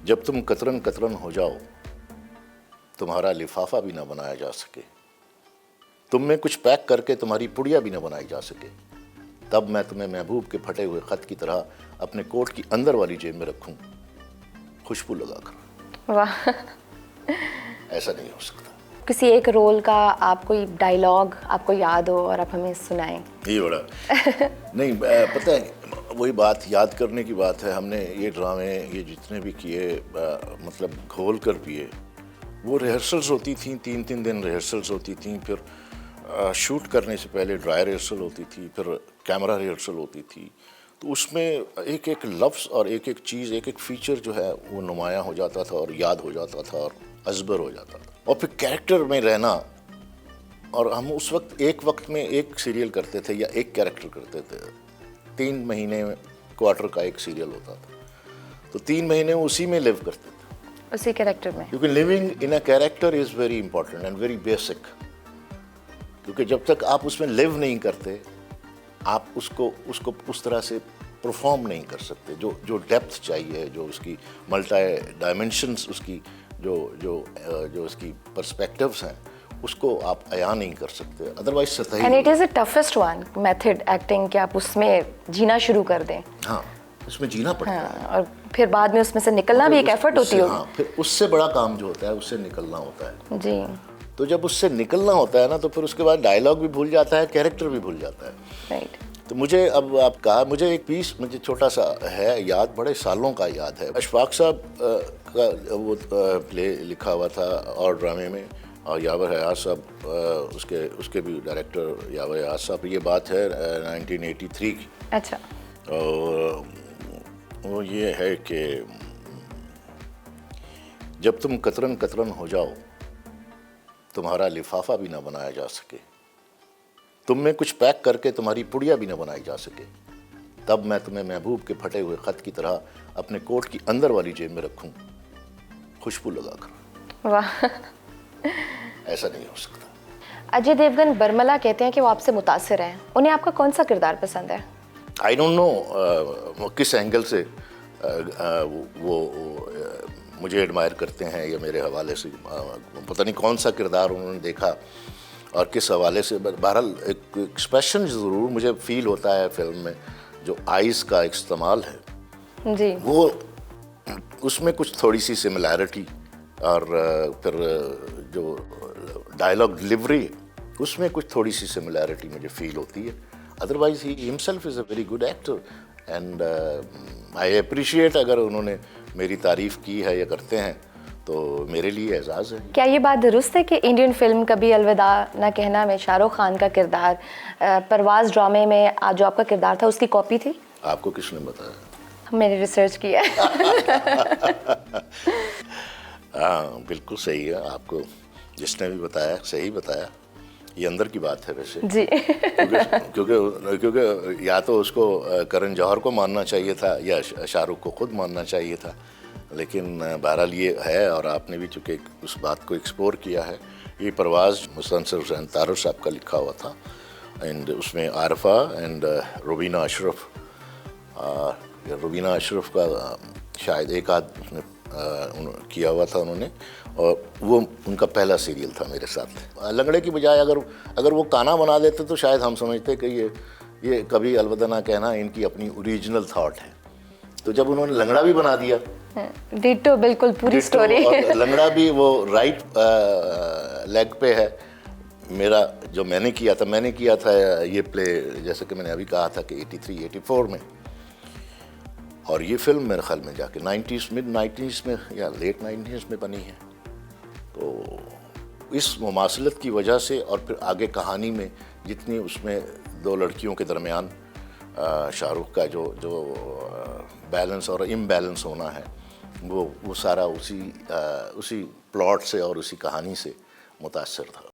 जब तुम कतरन कतरन हो जाओ, तुम्हारा लिफाफा भी ना बनाया जा सके, तुम में कुछ पैक करके तुम्हारी पुड़िया भी ना बनाई जा सके, तब मैं तुम्हें महबूब के फटे हुए खत की तरह अपने कोट की अंदर वाली जेब में रखूं, खुशबू लगाकर। वाह। ऐसा नहीं हो सकता। किसी एक रोल का आप कोई डायलॉग आपको याद हो और आप हमें सुनाएं। ये बड़ा नहीं, पता है वही बात, याद करने की बात है। हमने ये ड्रामे ये जितने भी किए, मतलब घोल कर पिए। वो रिहर्सल्स होती थी, 3-3 दिन रिहर्सल्स होती थी, फिर शूट करने से पहले ड्राई रिहर्सल होती थी, फिर कैमरा रिहर्सल होती थी। तो उसमें एक एक लफ्ज़ और एक एक चीज़, एक एक फीचर जो है वो नुमायाँ हो जाता था और याद हो जाता था और अजबर हो जाता था। और फिर कैरेक्टर में रहना, और हम उस वक्त में एक सीरियल करते थे या एक कैरेक्टर करते थे। 3 महीने क्वार्टर का एक सीरियल होता था, तो 3 महीने उसी में लिव करते थे, उसी कैरेक्टर में। क्योंकि living in a character is very important and very basic. क्योंकि जब तक आप उसमें लिव नहीं करते, आप उसको उस तरह से परफॉर्म नहीं कर सकते। जो डेप्थ चाहिए, जो उसकी मल्टी डायमेंशंस, उसकी जो उसकी पर्सपेक्टिव्स हैं, उसको आप अया नहीं कर सकते। अदरवाइज सतही। And it is the toughest one method acting कि आप उसमें जीना शुरू कर दें। हाँ, उसमें जीना पड़ता है। और फिर बाद में उसमें से निकलना भी एक एफर्ट होती है। हाँ, फिर उससे बड़ा काम जो होता है उससे निकलना होता है जी। तो जब उससे निकलना होता है ना, तो फिर उसके बाद डायलॉग भी भूल जाता है, कैरेक्टर भी भूल जाता है। राइट। तो मुझे, अब आप कहा, मुझे एक पीस मुझे छोटा सा है याद, बड़े सालों का याद है। अशफाक साहब का वो प्ले लिखा हुआ था और ड्रामे में, और यावर हयात साहब उसके भी डायरेक्टर यावर हयात साहब। ये बात है 1983 की। अच्छा। और वो ये है कि जब तुम कतरन कतरन हो जाओ, तुम्हारा लिफाफा भी ना बनाया जा सके, तुम में कुछ पैक करके तुम्हारी पुड़िया भी ना बनाई जा सके, तब मैं तुम्हें महबूब के फटे हुए खत की तरह अपने कोट की अंदर वाली जेब में रखूं, खुशबू लगाकर। वाह। ऐसा नहीं हो सकता। अजय देवगन बर्मला कहते हैं कि वो आपसे मुतासिर हैं। उन्हें आपका कौन सा किरदार पसंद है? आई डोंट नो किस एंगल से वो मुझे एडमायर करते हैं या मेरे हवाले से, पता नहीं कौन सा किरदार उन्होंने देखा और किस हवाले से। बहरहाल एक एक्सप्रेशन ज़रूर मुझे फील होता है फिल्म में, जो आइज़ का इस्तेमाल है जी, वो, उसमें कुछ थोड़ी सी सिमिलैरिटी, और फिर जो डायलॉग डिलीवरी उसमें कुछ थोड़ी सी सिमिलैरिटी मुझे फील होती है। Otherwise he himself is a very good actor and I appreciate. अगर उन्होंने मेरी तारीफ़ की है या करते हैं तो मेरे लिए एजाज़ है। क्या ये बात दुरुस्त है कि इंडियन फिल्म कभी अलविदा न कहना में शाहरुख खान का किरदार परवाज़ ड्रामे में जो आपका किरदार था उसकी कॉपी थी? आपको किसने बताया? मैंने रिसर्च किया। हाँ, बिल्कुल सही है। आपको जिसने भी बताया सही बताया। ये अंदर की बात है वैसे जी। क्योंकि या तो उसको करण जौहर को मानना चाहिए था या शाहरुख को खुद मानना चाहिए था, लेकिन बहरहाल ये है। और आपने भी चूँकि उस बात को एक्सप्लोर किया है। ये परवाज़ मुस्तनसर हुसैन तारर साहब का लिखा हुआ था, एंड उसमें आरफा एंड रुबीना अशरफ, रुबीना अशरफ का शायद एक आध उसने किया हुआ था उन्होंने, और वो उनका पहला सीरियल था मेरे साथ। लंगड़े की बजाय अगर वो काना बना देते तो शायद हम समझते कि ये कभी अलविदा ना कहना इनकी अपनी ओरिजिनल थॉट है। तो जब उन्होंने लंगड़ा भी बना दिया, डिट्टो, बिल्कुल पूरी स्टोरी। और लंगड़ा भी वो राइट लेग पे है। मेरा जो मैंने किया था ये प्ले, जैसे कि मैंने अभी कहा था कि 83-84 में, और ये फिल्म मेरे ख्याल में जाके 90s, मिड 90s में या लेट 90s में बनी है। तो इस मुमासलत की वजह से, और फिर आगे कहानी में जितनी उसमें दो लड़कियों के दरमियान शाहरुख का जो बैलेंस और इम्बैलेंस होना है, वो सारा उसी प्लॉट से और उसी कहानी से मुतासर था।